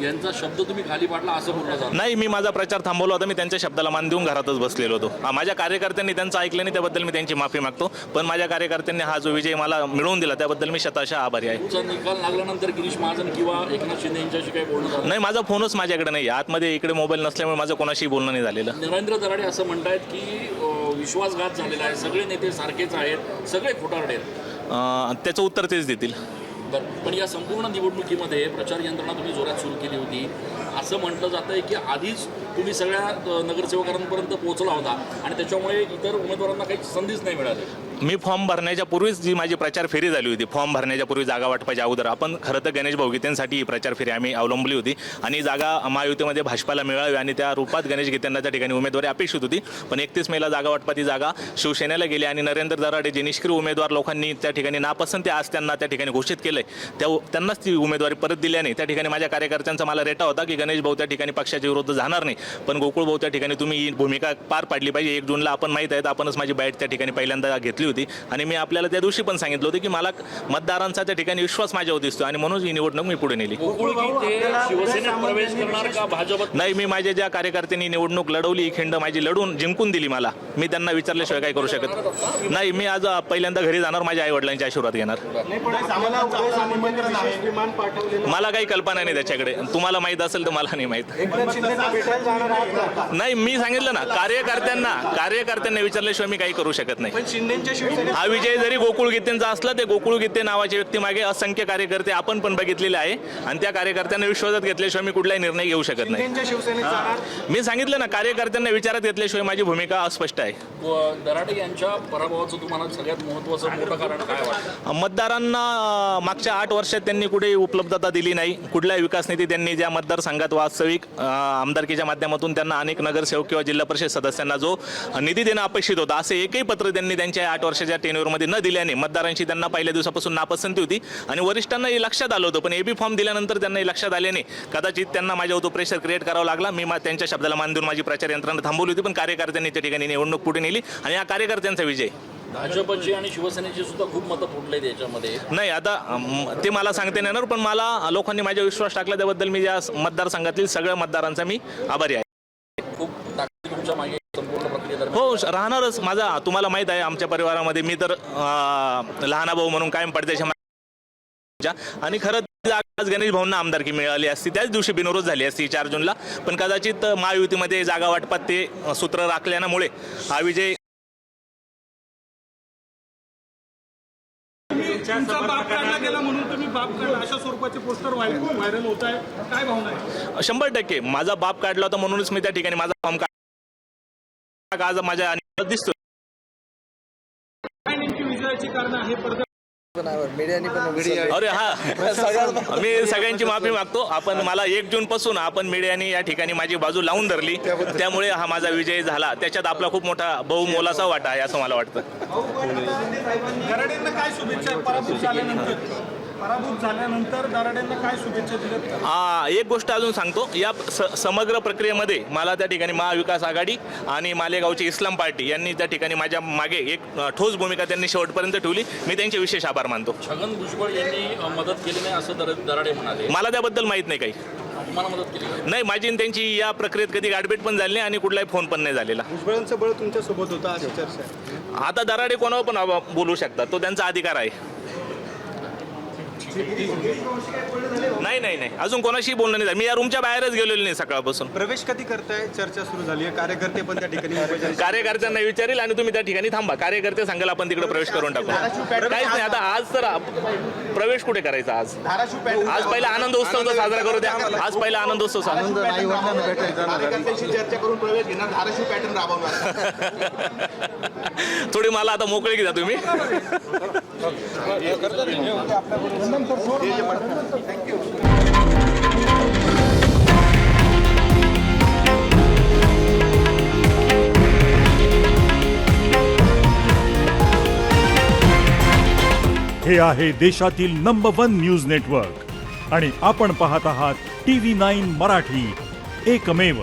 यांचा शब्द तुम्ही खाली पाडला असं बोललं जातं? नाही, मी माझा प्रचार थांबवला होता. मी त्यांच्या शब्दाला मान देऊन घरातच बसलेलो होतो. माझ्या कार्यकर्त्यांनी त्यांचं ऐकलं नाही, त्याबद्दल मी त्यांची माफी मागतो. पण माझ्या कार्यकर्त्यांनी हा जो विजय मला मिळवून दिला त्याबद्दल मी शतशः आभारी आहे. तुमचा निकाल लागल्यानंतर गिरीश महाजन किंवा एकनाथ शिंदे यांच्याशी काही बोलणं झालं? नाही, माझा फोनच माझ्याकडे नाही. आतमध्ये इकडे मोबाईल नसल्यामुळे माझं कोणाशी बोलणं नाही झालेलं. नरेंद्र दराडे असं म्हणतायत की विश्वासघात झालेला आहे, सगळे नेते सारखेच आहेत, सगळे खोटारडे आहेत. त्याचं उत्तर तेच देतील. बरं, पण या संपूर्ण निवडणुकीमध्ये प्रचार यंत्रणा तुम्ही जोरात सुरू केली होती. असं म्हटलं जातं आहे की आधीच तुम्ही सगळ्या नगरसेवकांपर्यंत पोहोचला होता आणि त्याच्यामुळे इतर उमेदवारांना काही संधीच नाही मिळाली. मी फॉर्म भरण्याच्या पूर्वीच जी माझी प्रचार फेरी झाली होती, फॉर्म भरण्याच्या पूर्वी जागा वाटपाच्या अगोदर आपण खरं तर गणेश भाऊ गीतेंसाठी ही प्रचार फेरी आम्ही अवलंबली होती आणि जागा महायुतीमध्ये भाजपाला मिळावी आणि त्या रूपात गणेश गीतेंना त्या ठिकाणी उमेदवारी अपेक्षित होती. पण 31 मेला जागा वाटपाची जागा शिवसेनेला गेली आणि नरेंद्र दराडे जे निष्क्रिय उमेदवार लोकांनी त्या ठिकाणी नापसंती आज त्यांना त्या ठिकाणी घोषित केलंय, त्यांनाच ती उमेदवारी परत दिल्याने त्या ठिकाणी माझ्या कार्यकर्त्यांचा मला रेटा होता की गणेश भाऊ त्या ठिकाणी पक्षाच्या विरुद्ध जाणार नाही. पण गोकुळ भाऊ त्या ठिकाणी तुम्ही ही भूमिका पार पाडली पाहिजे. 1 जूनला आपण माहीत आहेत, आपणच माझी बाईट त्या ठिकाणी पहिल्यांदा घेतली होती आणि मी आपल्याला त्या दिवशी पण सांगितलं होतं की मला मतदारांचा त्या ठिकाणी विश्वास माझ्यावर दिसतो आणि म्हणून ही निवडणूक मी पुढे नेली. नाही, मी माझ्या ज्या कार्यकर्त्यांनी निवडणूक लढवली, ही खिंड माझी लढून जिंकून दिली मला, मी त्यांना विचारल्याशिवाय काय करू शकत नाही. मी आज पहिल्यांदा घरी जाणार, माझ्या आई वडिलांचे आशीर्वाद घेणार. मला काही कल्पना नाही त्याच्याकडे. तुम्हाला माहित असेल तर मला नाही माहित. नाही, मी सांगितलं ना, कार्यकर्त्यांना विचारल्याशिवाय मी काही करू शकत नाही. हा विजय जरी गोकुळ गीतेंचा असला, ते गोकुळ गीते नावाच्या व्यक्तीमागे असंख्य कार्यकर्ते आपण पण बघितलेले आहे आणि त्या कार्यकर्त्यांना विश्वासात घेतल्याशिवाय मी कुठलाही निर्णय घेऊ शकत नाही. मी सांगितलं ना, कार्यकर्त्यांना विचारात घेतल्याशिवाय माझी भूमिका अस्पष्ट आहे. दराडे यांच्या पराभवाचं तुम्हाला सगळ्यात महत्त्वाचं मोठं कारण काय वाटतं? मतदारांना मागच्या 8 वर्षात त्यांनी कुठेही उपलब्धता दिली नाही. कुठल्याही विकास निधी त्यांनी ज्या मतदारसंघात वास्तविक आमदारकीच्या माध्यमातून त्यांना अनेक नगरसेवक किंवा जिल्हा परिषद सदस्यांना जो निधी देणं अपेक्षित होतं, असे एकही पत्र त्यांनी त्यांच्या 8 वर्षाच्या टेन्युअरमध्ये न दिल्याने मतदारांची त्यांना पहिल्या दिवसापासून नापसंती होती आणि वरिष्ठांनाही लक्षात आलं होतं. पण एबी फॉर्म दिल्यानंतर त्यांनाही लक्षात आल्याने कदाचित त्यांना माझ्यावर तो प्रेशर क्रिएट करावा लागला. मी त्यांच्या शब्दाला मान देऊन माझी प्रचार यंत्रणा थांबवली होती, पण कार्यकर्त्यांनी त्या ठिकाणी निवडणूक पुढे नेली आणि या कार्यकर्त्यांचा विजय. भाजपची आणि शिवसेनेची सुद्धा खूप मतं फुटले त्याच्यामध्ये. नाही, आता ते मला सांगता येणार, पण मला लोकांनी माझ्या विश्वास टाकला त्याबद्दल मी या मतदारसंघातील सगळ्या मतदारांचा मी आभारी आहे. खूप ताकद तुमच्या मागे संपूर्ण प्रक्रियेत. हो, राहणारच. माझा तुम्हाला माहीत आहे, आमच्या परिवारामध्ये मी तर लहाना भाऊ म्हणून कायम पडद्याच्या आणि खरं आज गणेश भाऊंना आमदारकी मिळाली असती, त्याच दिवशी बिनविरोध झाली असती 4 जूनला. पण कदाचित महायुतीमध्ये जागा वाटपात ते सूत्र राखल्यामुळे हा विजय. तुमचा बाप काढला गेला म्हणून तुम्ही बाप काढला अशा स्वरूपाचे पोस्टर व्हायरल होत आहे, काय भावना आहे? 100% माझा बाप काढला होता म्हणूनच मी त्या ठिकाणी माझा फॉर्म काढला. आज माझ्या दिसतो. काय नेमकी विजयाची कारण आहे? अरे हा, मी सगळ्यांची माफी मागतो. आपण मला 1 जून पासून आपण मीडियाने या ठिकाणी माझी बाजू लावून धरली, त्यामुळे हा माझा विजय झाला. त्याच्यात आपला खूप मोठा बहुमोलाचा वाटा आहे असं मला वाटतं. दराडेंना काय शुभेच्छा? पराभूत झाल्यानंतर दराडेंना काय शुभेच्छा दिल्या? एक गोष्ट अजून सांगतो, या समग्र प्रक्रियेमध्ये मला त्या ठिकाणी महाविकास आघाडी आणि मालेगावची इस्लाम पार्टी यांनी त्या ठिकाणी माझ्या मागे एक ठोस भूमिका त्यांनी शेवटपर्यंत ठेवली. मी त्यांचे विशेष आभार मानतो. छगन भुजबळ यांनी मदत केली नाही असं दराडे म्हणाले. मला त्याबद्दल माहीत नाही काही. मला मदत केली नाही, माझी त्यांची या प्रक्रियेत कधी गाठभेट पण झाली नाही आणि कुठलाही फोन पण नाही झालेला. भुजबळांचं बळ तुमच्या सोबत होता अशी चर्चा. आता दराडे कोणावर पण बोलू शकतात, तो त्यांचा अधिकार आहे. नाही, अजून कोणाशी बोलणं नाही झालं. मी या रूमच्या बाहेरच गेलेलो नाही सकाळपासून. प्रवेश कधी करताय? चर्चा सुरू झाली आहे. कार्यकर्ते पण त्या ठिकाणी कार्यकर्त्यांना विचारेल आणि तुम्ही त्या ठिकाणी थांबा. कार्यकर्ते सांगाल आपण तिकडे प्रवेश करून टाकू. काहीच नाही. आता आज तर प्रवेश कुठे करायचा? आज पहिला आनंद उत्सव साजरा करू द्या. आज पहिला आनंद उत्सव चर्चा करून प्रवेश घेणार, धाराशिव पॅटर्न राबवणार. थोडी मला आता मोकळी घ्या तुम्ही. हे आहे देशातील नंबर 1 न्यूज नेटवर्क आणि आपण पाहत आहात TV9 मराठी, एकमेव.